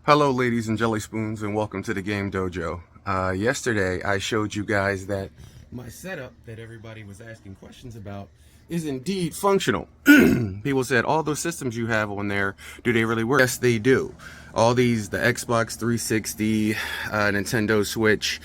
Hello ladies and jelly spoons, and welcome to the Game Dojo. Yesterday I showed you guys that my setup that everybody was asking questions about is indeed functional. People said, all those systems you have on there, do they really work? Yes, they do. All these, the Xbox 360, Nintendo Switch,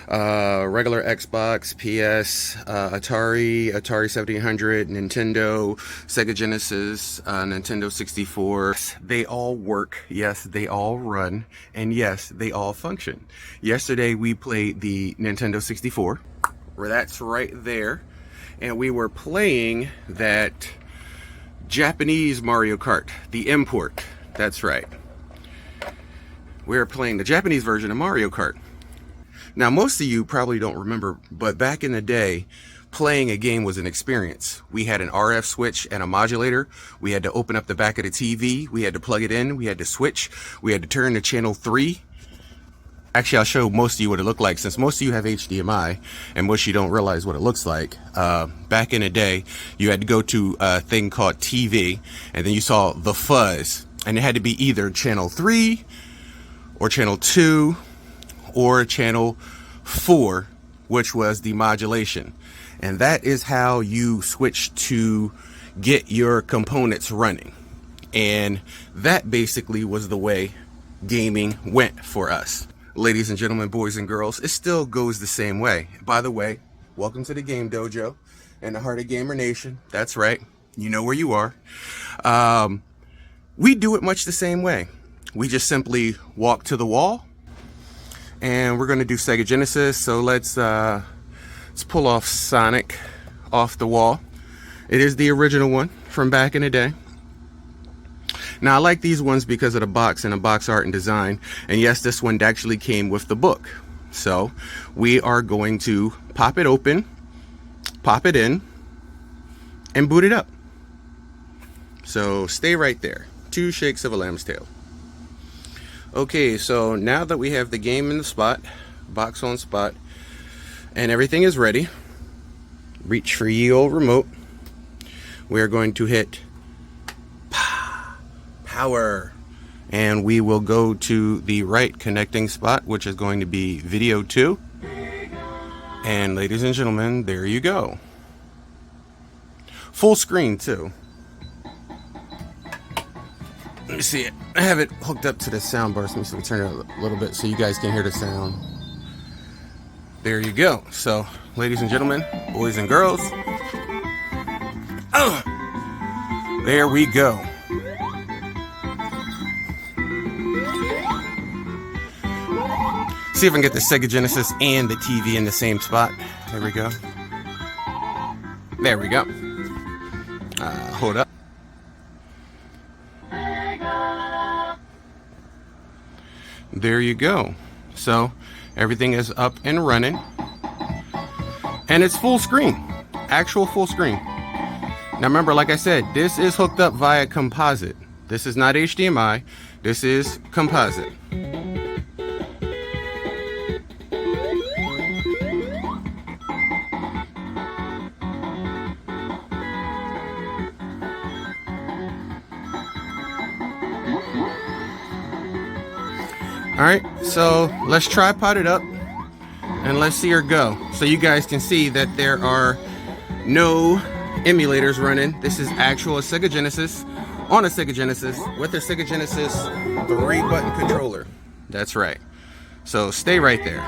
regular Xbox, PS, Atari 1700, Nintendo, Sega Genesis, Nintendo 64. They all work. Yes, they all run. And yes, they all function. Yesterday we played the Nintendo 64, where that's right there. And we were playing that Japanese Mario Kart, the import. That's right. We were playing the Japanese version of Mario Kart. Now, most of you probably don't remember, but back in the day, playing a game was an experience. We had an RF switch and a modulator. We had to open up the back of the TV. We had to plug it in. We had to switch. We had to turn to channel 3. Actually, I'll show most of you what it looked like, since most of you have HDMI and most of you don't realize what it looks like. Back in the day, you had to go to a thing called TV, and then you saw the fuzz, and it had to be either channel 3 or channel 2 or channel 4, which was the modulation. And that is how you switch to get your components running. And that basically was the way gaming went for us. Ladies and gentlemen, boys and girls, it still goes the same way. By the way, welcome to the Game Dojo in the heart of Gamer Nation. That's right. You know where you are. We do it much the same way. We just simply walk to the wall, and we're going to do Sega Genesis. So let's pull off Sonic off the wall. It is the original one from back in the day. Now, I like these ones because of the box and the box art and design. And yes, this one actually came with the book. So we are going to pop it open, pop it in, and boot it up. So stay right there. 2 shakes of a lamb's tail. Okay, so now that we have the game in the spot, box on spot, and everything is ready, reach for ye old remote. We are going to hit power, and we will go to the right connecting spot, which is going to be video 2. And ladies and gentlemen, there you go. Full screen too. Let me see it. I have it hooked up to the sound bar, so let me see if we turn it a little bit so you guys can hear the sound. There you go. So, ladies and gentlemen, boys and girls, there we go. See if I can get the Sega Genesis and the TV in the same spot. There we go. There we go. Hold up. There you go. So everything is up and running, and it's full screen, actual full screen. Now remember, like I said, this is hooked up via composite. This is not HDMI. This is composite. Alright, so let's tripod it up and let's see her go. So you guys can see that there are no emulators running. This is actual Sega Genesis on a Sega Genesis with a Sega Genesis 3-button controller. That's right. So stay right there.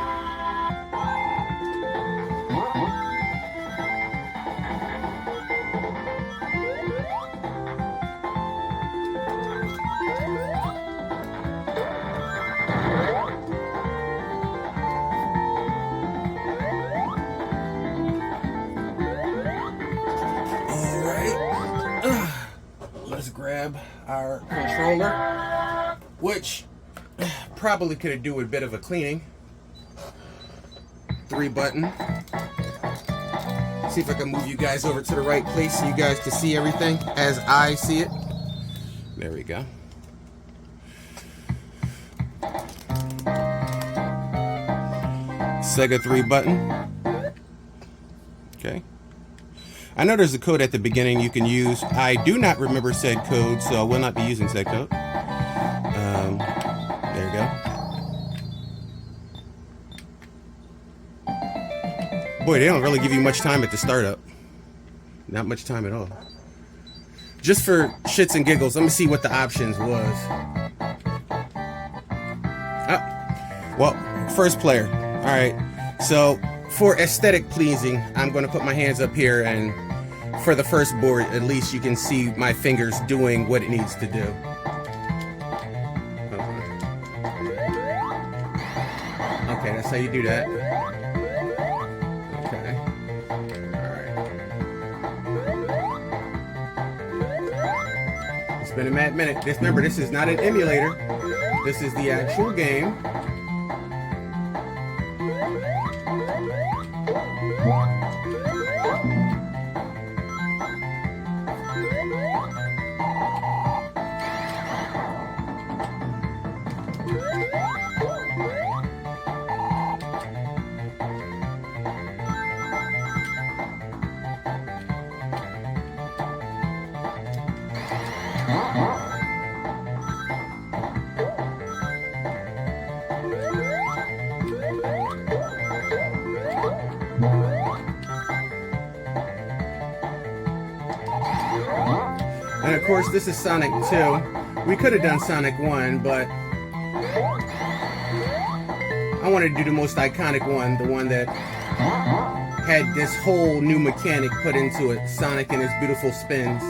Grab our controller, which probably could do a bit of a cleaning. 3-button. See if I can move you guys over to the right place so you guys can see everything as I see it. There we go. Sega 3-button. Okay. I know there's a code at the beginning you can use. I do not remember said code, so I will not be using said code. There you go. Boy, they don't really give you much time at the startup. Not much time at all. Just for shits and giggles, let me see what the options was. Well, first player. All right. So for aesthetic pleasing, I'm going to put my hands up here, and for the first board, at least you can see my fingers doing what it needs to do. Okay, that's how you do that. Okay. All right. It's been a mad minute. Remember, this is not an emulator. This is the actual game. And of course, this is Sonic 2. We could have done Sonic 1, but I wanted to do the most iconic one, the one that had this whole new mechanic put into it, Sonic and his beautiful spins.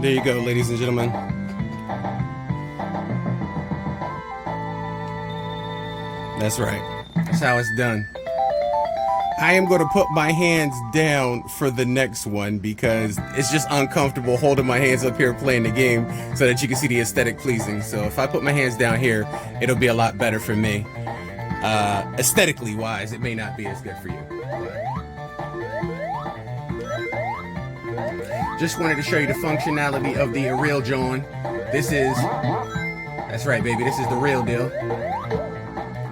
There you go, ladies and gentlemen. That's right. That's how it's done. I am going to put my hands down for the next one because it's just uncomfortable holding my hands up here playing the game so that you can see the aesthetic pleasing. So if I put my hands down here, it'll be a lot better for me. Aesthetically wise, it may not be as good for you. Just wanted to show you the functionality of the real John. That's right, baby, this is the real deal.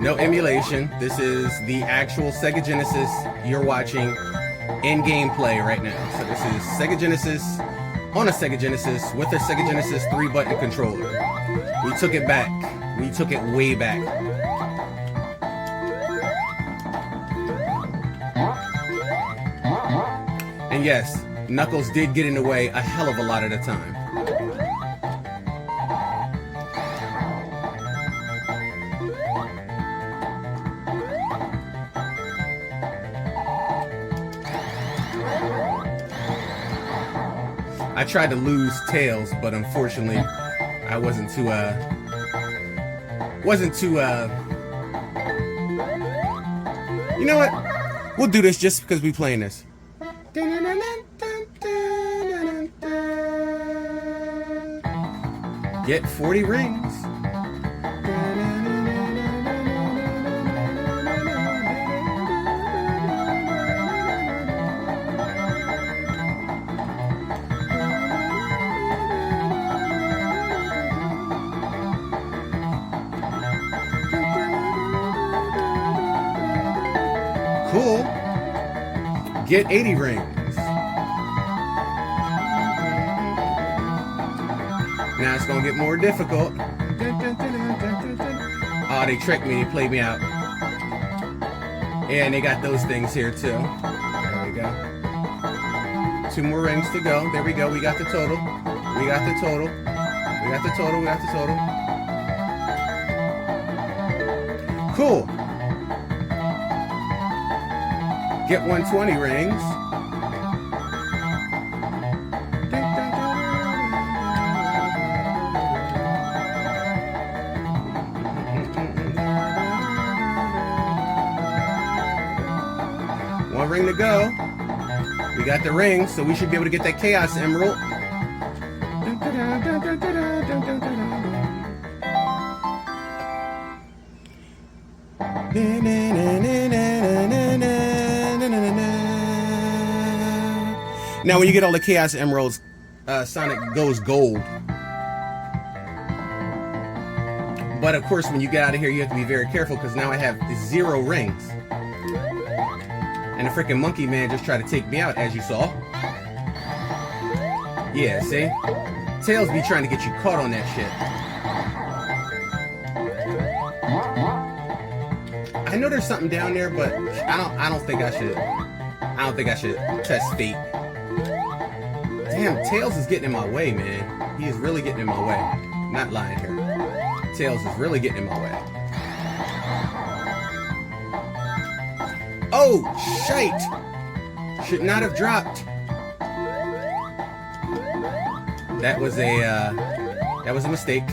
No emulation. This is the actual Sega Genesis you're watching in gameplay right now. So this is Sega Genesis on a Sega Genesis with a Sega Genesis 3-button controller. We took it back. We took it way back. And yes, Knuckles did get in the way a hell of a lot of the time. I tried to lose Tails, but unfortunately, I wasn't too, you know what? We'll do this just because we playing this. Get 40 rings. Cool. Get 80 rings. Now it's gonna get more difficult. Oh, they tricked me, they played me out. Yeah, and they got those things here too. There we go. 2 more rings to go. There we go, we got the total. We got the total. We got the total, we got the total. Cool. Get 120 rings. ring to go. We got the ring, so we should be able to get that Chaos Emerald. Now, when you get all the Chaos Emeralds, Sonic goes gold. But of course, when you get out of here, you have to be very careful because now I have 0 rings. And the freaking monkey man just tried to take me out, as you saw. Yeah, see? Tails be trying to get you caught on that shit. I know there's something down there, but I don't think I should test fate. Damn, Tails is getting in my way, man. He is really getting in my way. Not lying here. Tails is really getting in my way. Oh, shite! Should not have dropped. That was a mistake.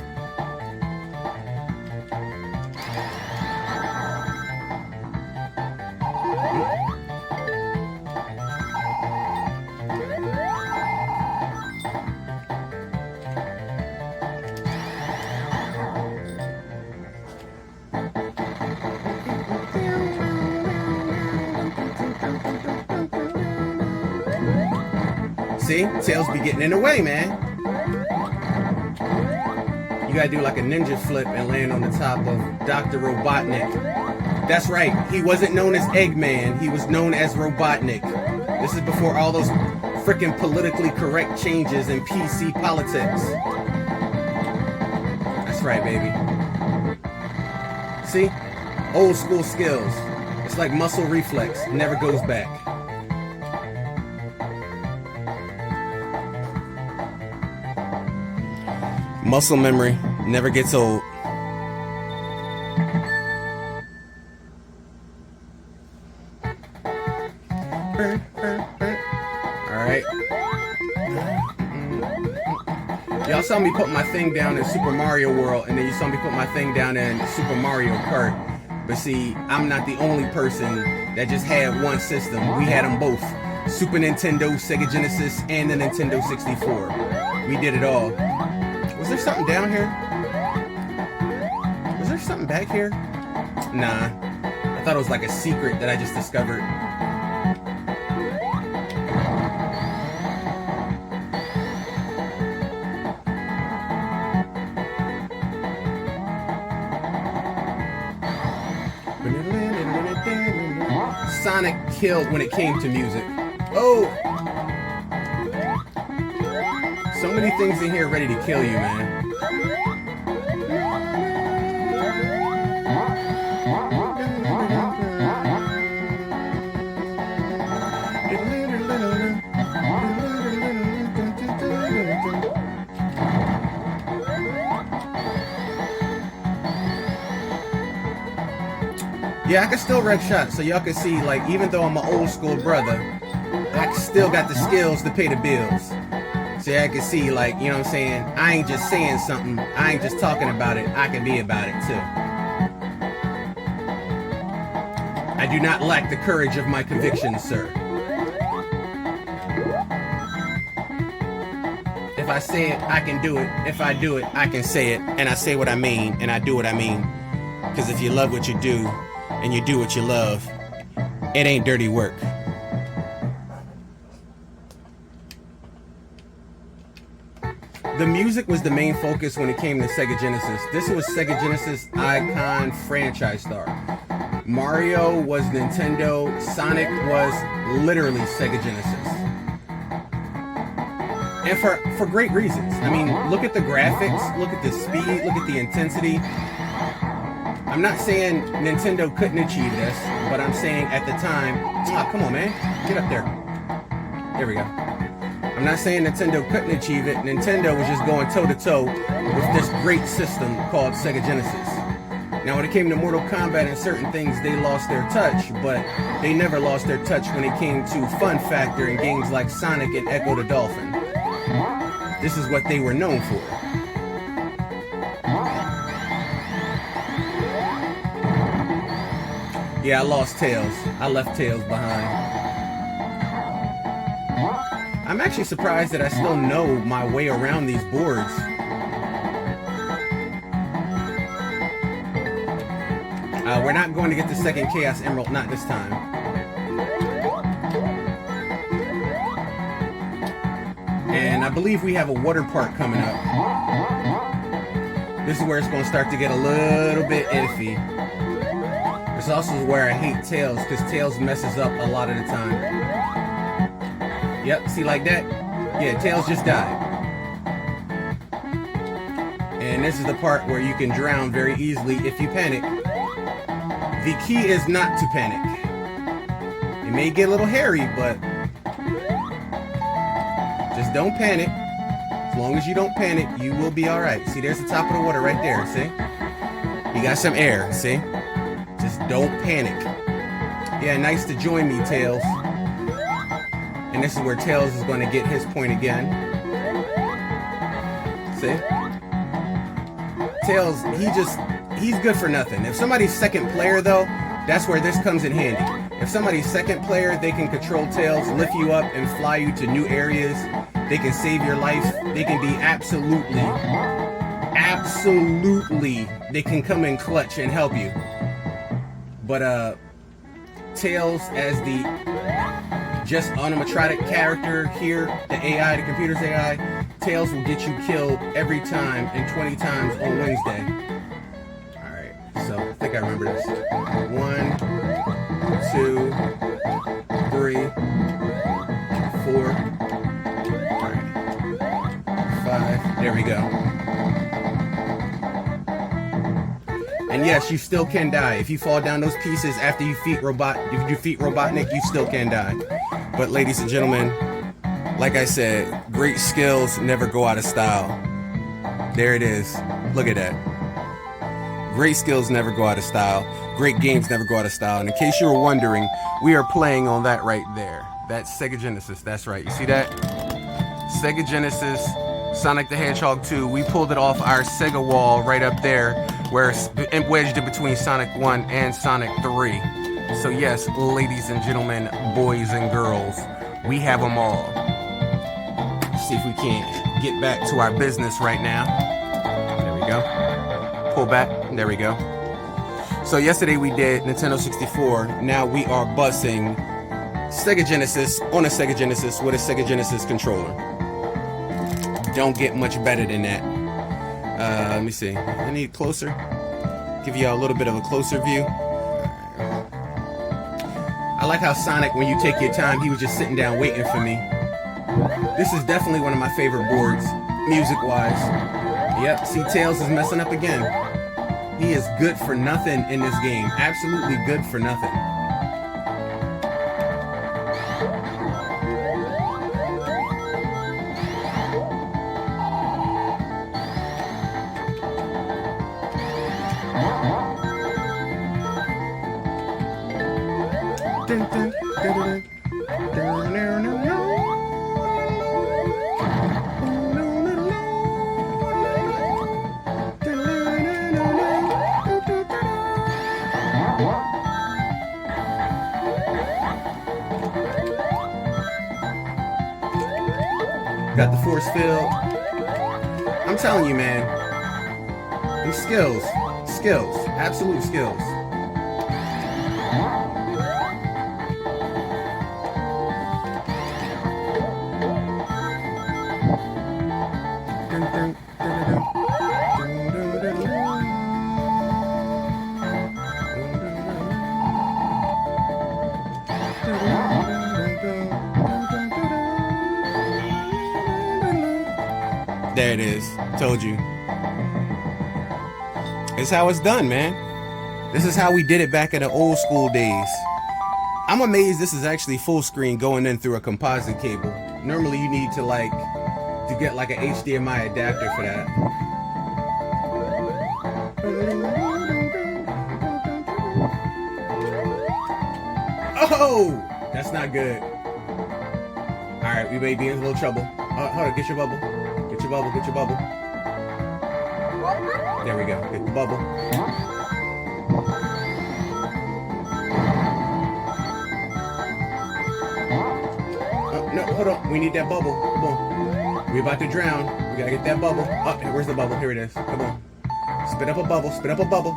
See? Tails be getting in the way, man. You gotta do like a ninja flip and land on the top of Dr. Robotnik. That's right, he wasn't known as Eggman, he was known as Robotnik. This is before all those freaking politically correct changes in PC politics. That's right, baby. See? Old school skills. It's like muscle reflex, never goes back. Muscle memory never gets old. Alright. Y'all saw me put my thing down in Super Mario World, and then you saw me put my thing down in Super Mario Kart. But see, I'm not the only person that just had one system. We had them both. Super Nintendo, Sega Genesis, and the Nintendo 64. We did it all. Was there something down here? Was there something back here? Nah. I thought it was like a secret that I just discovered. Sonic killed when it came to music. Oh! So many things in here ready to kill you, man. Yeah, I can still wreck shots, so y'all can see, like, even though I'm an old school brother, I still got the skills to pay the bills. So I can see, like, you know what I'm saying? I ain't just saying something. I ain't just talking about it. I can be about it, too. I do not lack the courage of my convictions, sir. If I say it, I can do it. If I do it, I can say it. And I say what I mean, and I do what I mean. Because if you love what you do, and you do what you love, it ain't dirty work. The music was the main focus when it came to Sega Genesis. This was Sega Genesis icon franchise star. Mario was Nintendo. Sonic was literally Sega Genesis. And for great reasons. I mean, look at the graphics, look at the speed, look at the intensity. I'm not saying Nintendo couldn't achieve this, but I'm saying at the time, come on, man, get up there. There we go. I'm not saying Nintendo couldn't achieve it. Nintendo was just going toe-to-toe with this great system called Sega Genesis. Now, when it came to Mortal Kombat and certain things, they lost their touch, but they never lost their touch when it came to fun factor in games like Sonic and Echo the Dolphin. This is what they were known for. Yeah, I lost Tails. I left Tails behind. I'm actually surprised that I still know my way around these boards. We're not going to get the second Chaos Emerald, not this time. And I believe we have a water park coming up. This is where it's going to start to get a little bit iffy. This also is where I hate Tails, because Tails messes up a lot of the time. Yep, see like that? Yeah, Tails just died. And this is the part where you can drown very easily if you panic. The key is not to panic. It may get a little hairy, but just don't panic. As long as you don't panic, you will be alright. See, there's the top of the water right there, see? You got some air, see? Just don't panic. Yeah, nice to join me, Tails. And this is where Tails is going to get his point again. See? Tails, he's good for nothing. If somebody's second player, though, that's where this comes in handy. If somebody's second player, they can control Tails, lift you up, and fly you to new areas. They can save your life. They can be absolutely, they can come in clutch and help you. But, Tails as the just animatronic character here, the AI, the computer's AI, Tails will get you killed every time and 20 times on Wednesday. Alright, so I think I remember this. 1, 2, 3, 4, alright, 5, there we go. And yes, you still can die. If you fall down those pieces after you defeat Robotnik, you still can die. But ladies and gentlemen, like I said, great skills never go out of style. There it is. Look at that. Great skills never go out of style. Great games never go out of style. And in case you were wondering, we are playing on that right there. That's Sega Genesis. That's right. You see that? Sega Genesis, Sonic the Hedgehog 2. We pulled it off our Sega wall right up there, where it's wedged in between Sonic 1 and Sonic 3. So yes, ladies and gentlemen, boys and girls, we have them all. Let's see if we can't get back to our business right now. There we go. Pull back. There we go. So yesterday we did Nintendo 64. Now we are bussing Sega Genesis on a Sega Genesis with a Sega Genesis controller. Don't get much better than that. Let me see. I need closer. Give you all a little bit of a closer view. I like how Sonic, when you take your time, he was just sitting down waiting for me. This is definitely one of my favorite boards, music-wise. Yep, see, Tails is messing up again. He is good for nothing in this game. Absolutely good for nothing. Got the force field. I'm telling you, man. These skills, absolute skills. There it is. Told you. It's how it's done, man. This is how we did it back in the old school days. I'm amazed this is actually full screen going in through a composite cable. Normally you need to get like an HDMI adapter for that. Oh! That's not good. Alright, we may be in a little trouble. Hold on, get your bubble. Get your bubble, get your bubble. There we go, get the bubble. Oh, no. hold on. We need that bubble. Come on. We about to drown. We gotta get that bubble. Oh, where's the bubble? Here it is. Come on. Spit up a bubble. Spit up a bubble.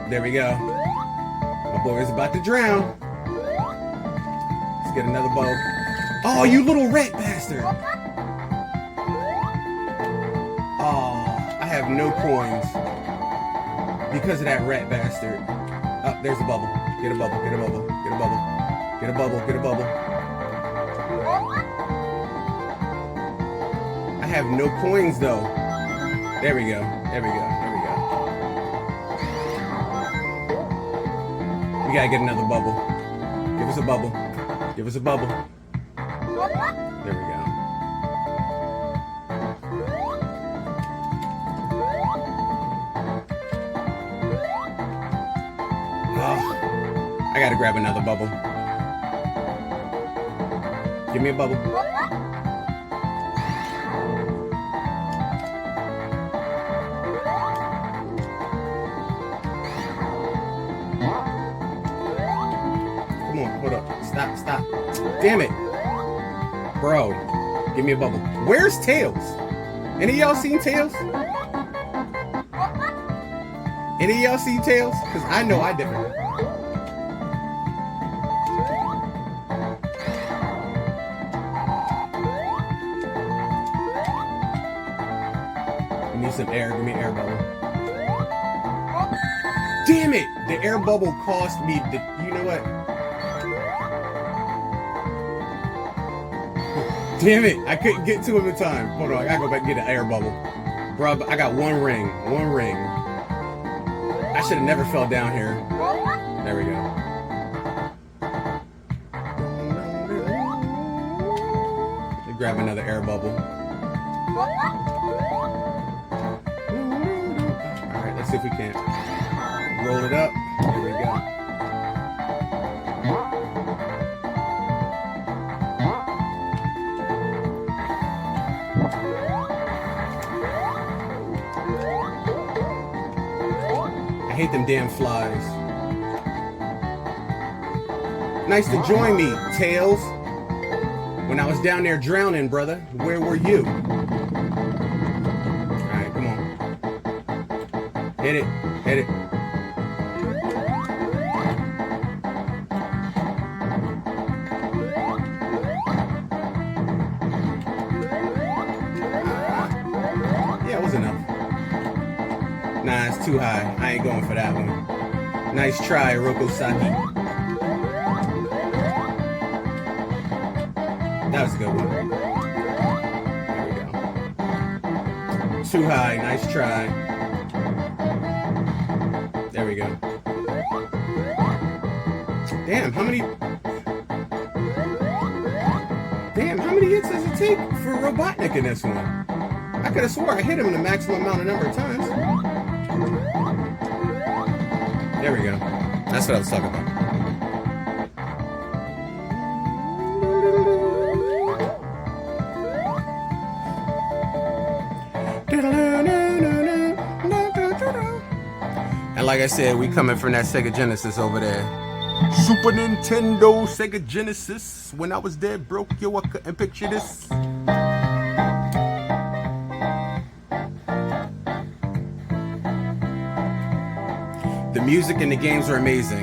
There we go. My boy is about to drown. Let's get another bubble. Oh, you little rat bastard. Oh, I have no coins because of that rat bastard. Oh, there's a bubble. Get a bubble. Get a bubble. Get a bubble. Get a bubble. Get a bubble. I have no coins though. There we go. There we go. There we go. We gotta get another bubble. Give us a bubble. Give us a bubble. There we go. Oh, I gotta grab another bubble. Give me a bubble. Come on, hold up. Stop, stop. Damn it. Bro, give me a bubble. Where's Tails? Any of y'all seen Tails? Any of y'all seen Tails? Because I know I didn't. I need some air. Give me an air bubble. Damn it! The air bubble cost me the... You know what? Damn it! I couldn't get to him in time. Hold on, I gotta go back and get an air bubble. Bro, I got one ring. One ring. I should have never fell down here. There we go. Let me grab another air bubble. Alright, let's see if we can roll it up. There we go. I hate them damn flies. Nice to join me, Tails. When I was down there drowning, brother, where were you? Alright, come on. Hit it. Hit it. Yeah, it was enough. Nah, it's too high. I ain't going for that one. Nice try, Rokosaki. That was a good one. There we go. Too high. Nice try. There we go. Damn, how many... Damn, how many hits does it take for Robotnik in this one? I could have swore I hit him the maximum number of times. There we go. That's what I was talking about. And like I said, we coming from that Sega Genesis over there. Super Nintendo, Sega Genesis. When I was dead broke, yo, I couldn't picture this. The music and the games are amazing.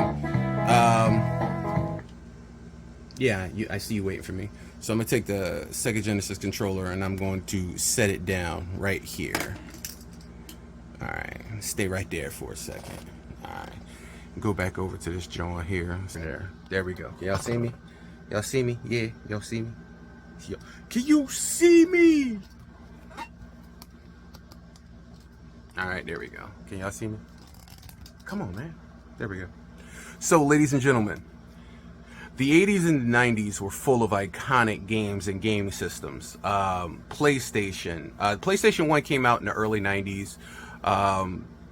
Yeah, I see you waiting for me. So I'm going to take the Sega Genesis controller and I'm going to set it down right here. Alright, stay right there for a second. Alright, go back over to this joint here. There we go. Can y'all see me? Y'all see me? Yeah, y'all see me? Can you see me? Alright, there we go. Can y'all see me? Come on, man. There we go. So, ladies and gentlemen, the 80s and the 90s were full of iconic games and game systems. PlayStation 1 came out in the early 90s.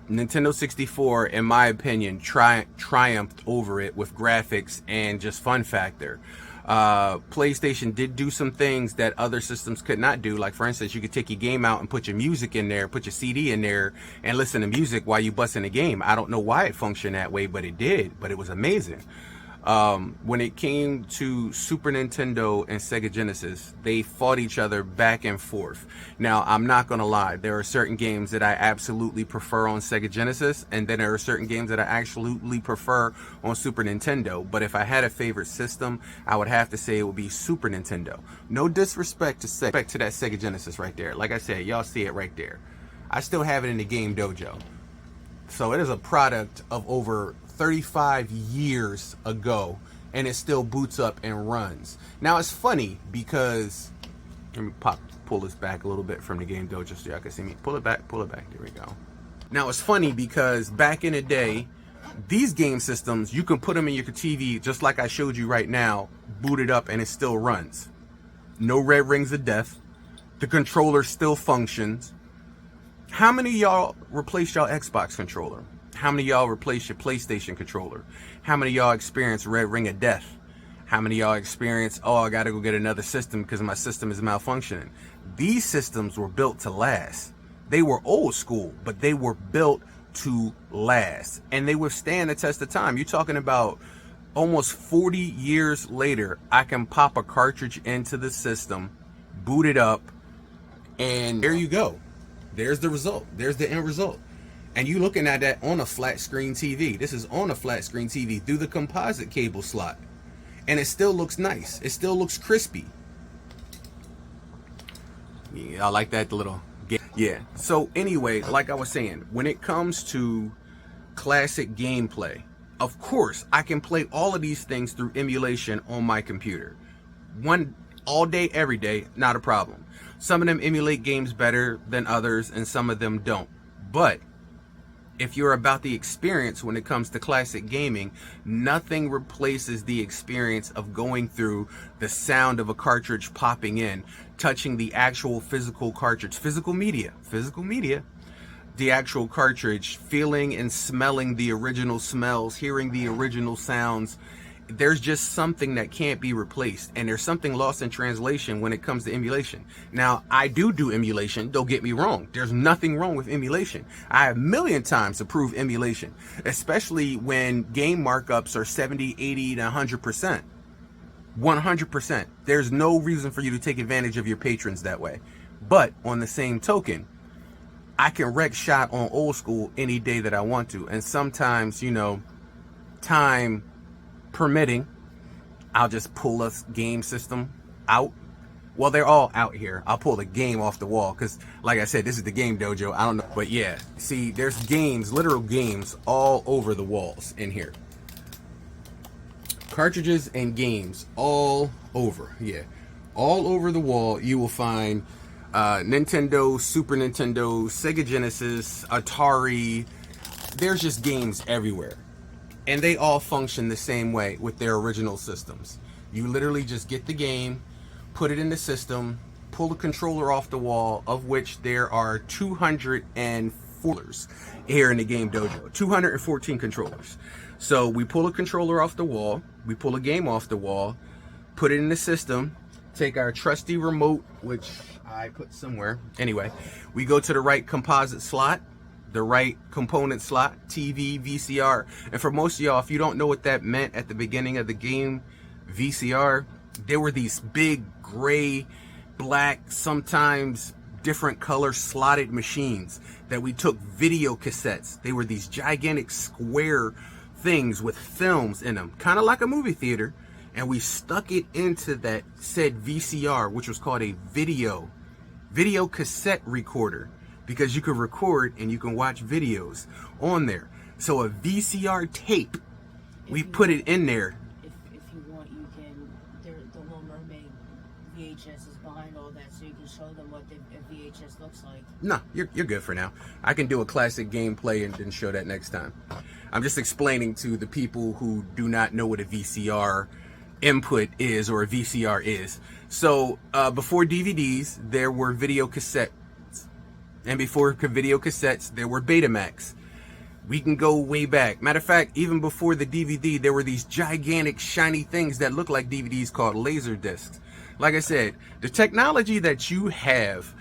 Nintendo 64, in my opinion, triumphed over it with graphics and just fun factor. PlayStation did do some things that other systems could not do. Like, for instance, you could take your game out and put your music in there, put your CD in there, and listen to music while you busting the game. I don't know why it functioned that way, but it did. But it was amazing. When it came to Super Nintendo and Sega Genesis, they fought each other back and forth. Now, I'm not gonna lie, there are certain games that I absolutely prefer on Sega Genesis, and then there are certain games that I absolutely prefer on Super Nintendo. But if I had a favorite system, I would have to say it would be Super Nintendo. No disrespect to that Sega Genesis right there. Like I said, y'all see it right there. I still have it in the Game Dojo. So it is a product of over 35 years ago, and it still boots up and runs. Now it's funny because, let me pull this back a little bit from the Game Dojo so y'all can see me. Pull it back, there we go. Now it's funny because back in the day, these game systems, you can put them in your TV just like I showed you right now, boot it up and it still runs. No red rings of death. The controller still functions. How many of y'all replaced y'all Xbox controller? How many of y'all replaced your PlayStation controller? How many of y'all experienced red ring of death? How many of y'all experienced, oh, I gotta go get another system because my system is malfunctioning? These systems were built to last. They were old school, but they were built to last. And they withstand the test of time. You're talking about almost 40 years later, I can pop a cartridge into the system, boot it up, and there you go. There's the result. There's the end result. And you looking at that on a flat screen TV. This is on a flat screen TV through the composite cable slot. And it still looks nice. It still looks crispy. Yeah, I like that little... Yeah. So anyway, like I was saying, when it comes to classic gameplay, of course, I can play all of these things through emulation on my computer. All day, every day, not a problem. Some of them emulate games better than others, and some of them don't. But if you're about the experience when it comes to classic gaming, nothing replaces the experience of going through the sound of a cartridge popping in, touching the actual physical cartridge, physical media, the actual cartridge, feeling and smelling the original smells, hearing the original sounds. There's just something that can't be replaced, and there's something lost in translation when it comes to emulation. Now, I do emulation, don't get me wrong. There's nothing wrong with emulation. I have a million times approved emulation, especially when game markups are 70, 80 to 100%. 100%. There's no reason for you to take advantage of your patrons that way. But on the same token, I can wreck shot on old school any day that I want to, and sometimes, you know, time permitting, I'll just pull a game system out. Well, they're all out here. I'll pull the game off the wall because, like I said, this is the Game Dojo. I don't know, but yeah, see, there's games, literal games, all over the walls in here. Cartridges and games all over, yeah, all over the wall. You will find Nintendo, Super Nintendo, Sega Genesis, Atari. There's just games everywhere. And they all function the same way with their original systems. You literally just get the game, put it in the system, pull the controller off the wall, of which there are 204 here in the Game Dojo. 214 controllers. So we pull a controller off the wall, we pull a game off the wall, put it in the system, take our trusty remote, which I put somewhere. Anyway, we go to the right composite slot, the right component slot, TV, VCR. And for most of y'all, if you don't know what that meant at the beginning of the game, VCR, there were these big gray, black, sometimes different color slotted machines that we took video cassettes. They were these gigantic square things with films in them, kind of like a movie theater. And we stuck it into that said VCR, which was called a video cassette recorder, because you can record and you can watch videos on there. So a VCR tape, we put it in there. If you want, you can, the Little Mermaid VHS is behind all that, so you can show them what a VHS looks like. No, you're good for now. I can do a classic gameplay and then show that next time. I'm just explaining to the people who do not know what a VCR input is or a VCR is. So before DVDs, there were video cassettes. And before video cassettes, there were Betamax. We can go way back. Matter of fact, even before the DVD, there were these gigantic shiny things that look like DVDs called laser discs. Like I said, the technology that you have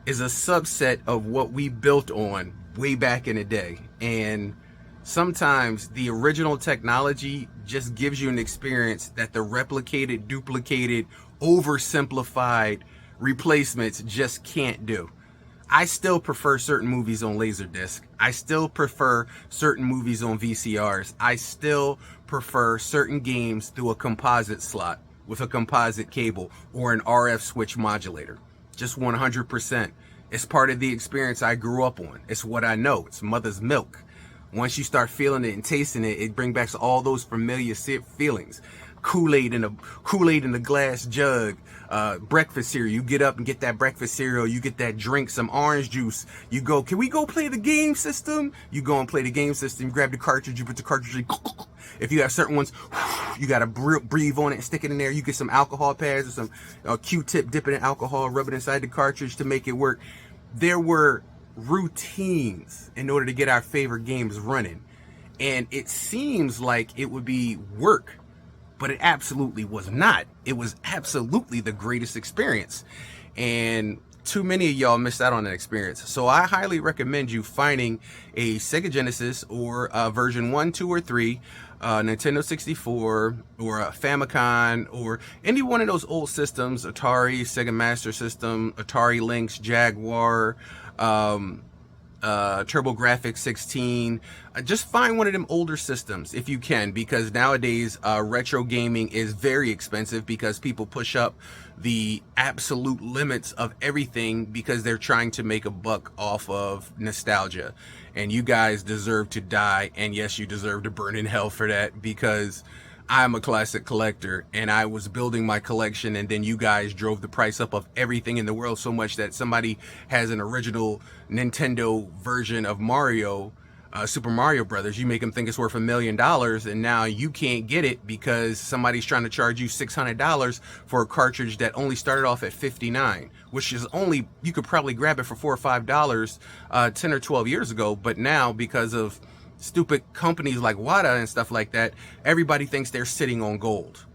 is a subset of what we built on way back in the day. And Sometimes the original technology just gives you an experience that the replicated, duplicated, oversimplified replacements just can't do. I still prefer certain movies on Laserdisc. I still prefer certain movies on VCRs. I still prefer certain games through a composite slot with a composite cable or an RF switch modulator. Just 100%. It's part of the experience I grew up on. It's what I know. It's mother's milk. Once you start feeling it and tasting it, it brings back all those familiar feelings. Kool-Aid in a glass jug, breakfast cereal. You get up and get that breakfast cereal. You get that drink, some orange juice. You go, can we go play the game system? You go and play the game system. You grab the cartridge. You put the cartridge in. If you have certain ones, you got to breathe on it and stick it in there. You get some alcohol pads or some Q-tip, dip it in alcohol, rub it inside the cartridge to make it work. There were routines in order to get our favorite games running. And it seems like it would be work, but it absolutely was not. It was absolutely the greatest experience. And too many of y'all missed out on that experience. So I highly recommend you finding a Sega Genesis or a version 1, 2, or 3, Nintendo 64 or a Famicom or any one of those old systems, Atari, Sega Master System, Atari Lynx, Jaguar, TurboGrafx 16. Just find one of them older systems if you can, because nowadays retro gaming is very expensive because people push up the absolute limits of everything because they're trying to make a buck off of nostalgia. And you guys deserve to die, and yes, you deserve to burn in hell for that, because I'm a classic collector and I was building my collection, and then you guys drove the price up of everything in the world so much that somebody has an original Nintendo version of Mario, Super Mario Brothers. You make them think it's worth $1 million, and now you can't get it because somebody's trying to charge you $600 for a cartridge that only started off at $59, which is only, you could probably grab it for $4 or $5 10 or 12 years ago. But now, because of stupid companies like WADA and stuff like that, everybody thinks they're sitting on gold.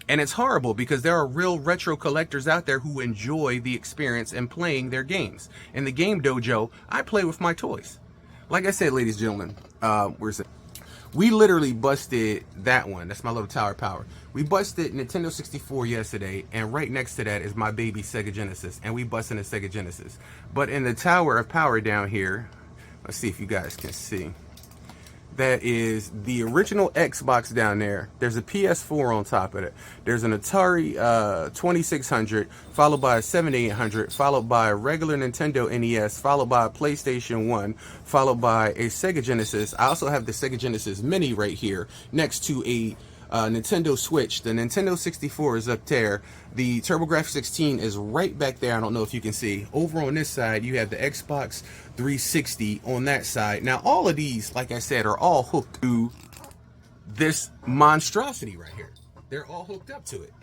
And it's horrible because there are real retro collectors out there who enjoy the experience and playing their games. In the Game Dojo, I play with my toys. Like I said, ladies and gentlemen, we literally busted that one. That's my little Tower Power. We busted Nintendo 64 yesterday, and right next to that is my baby Sega Genesis, and we busted a Sega Genesis. But in the Tower of Power down here, let's see if you guys can see. That is the original Xbox down there. There's a PS4 on top of it. There's an Atari 2600, followed by a 7800, followed by a regular Nintendo NES, followed by a PlayStation 1, followed by a Sega Genesis. I also have the Sega Genesis Mini right here next to a Nintendo Switch. The Nintendo 64 is up there. The TurboGrafx 16 is right back there. I don't know if you can see. Over on this side, you have the Xbox 360 on that side. Now, all of these, like I said, are all hooked to this monstrosity right here. They're all hooked up to it.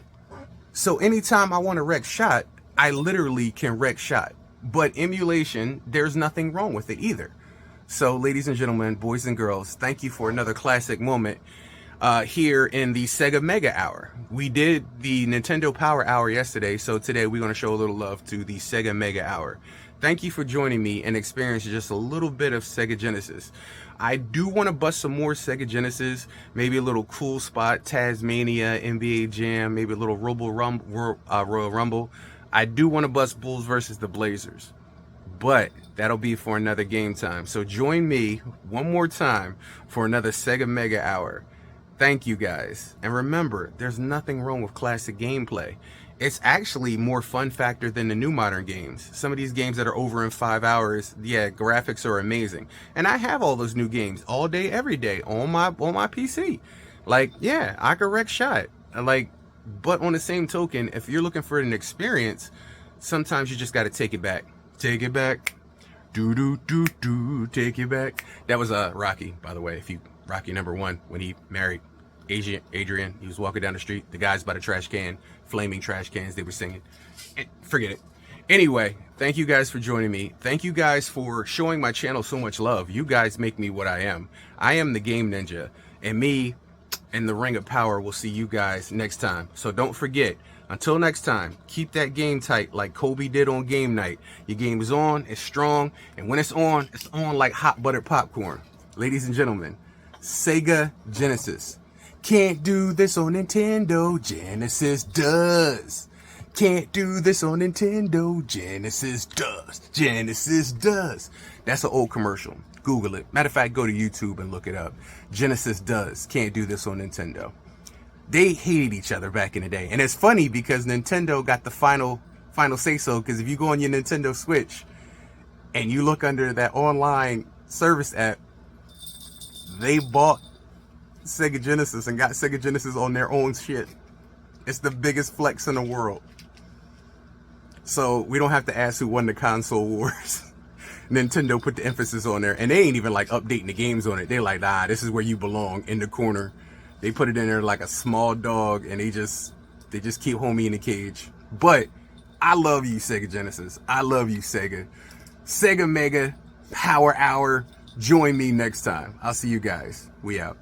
So anytime I want to wreck shot, I literally can wreck shot. But emulation, there's nothing wrong with it either. So, ladies and gentlemen, boys and girls, thank you for another classic moment here in the Sega Mega Hour. We did the Nintendo Power Hour yesterday, so today we're going to show a little love to the Sega Mega Hour. Thank you for joining me and experiencing just a little bit of Sega Genesis. I do want to bust some more Sega Genesis, maybe a little Cool Spot, Tasmania, NBA Jam, maybe a little Royal Rumble. I do want to bust Bulls versus the Blazers, but that'll be for another game time. So join me one more time for another Sega Mega Hour. Thank you guys. And remember, there's nothing wrong with classic gameplay. It's actually more fun factor than the new modern games. Some of these games that are over in 5 hours, yeah, graphics are amazing. And I have all those new games all day, every day on my PC. Like, yeah, I can wreck shot. Like, but on the same token, if you're looking for an experience, sometimes you just got to take it back. Take it back. Take it back. That was Rocky, by the way. If you Rocky #1, when he married Adrian, he was walking down the street. The guys by the trash can, flaming trash cans, they were singing. Forget it. Anyway, thank you guys for joining me. Thank you guys for showing my channel so much love. You guys make me what I am. I am the Game Ninja, and me and the Ring of Power will see you guys next time. So don't forget, until next time, keep that game tight like Kobe did on game night. Your game is on, it's strong, and when it's on like hot buttered popcorn. Ladies and gentlemen, Sega Genesis. Can't do this on Nintendo, Genesis does. Can't do this on Nintendo, Genesis does. Genesis does. That's an old commercial. Google it. Matter of fact, go to YouTube and look it up. Genesis does. Can't do this on Nintendo. They hated each other back in the day. And it's funny because Nintendo got the final say-so, because if you go on your Nintendo Switch and you look under that online service app, they bought Sega Genesis and got Sega Genesis on their own shit. It's the biggest flex in the world. So we don't have to ask who won the console wars. Nintendo put the emphasis on there, and they ain't even like updating the games on it. They're like, nah, this is where you belong, in the corner. They put it in there like a small dog, and they just keep homie in the cage. But I love you, Sega Genesis. I love you, Sega. Sega Mega Power Hour. Join me next time. I'll see you guys. We out.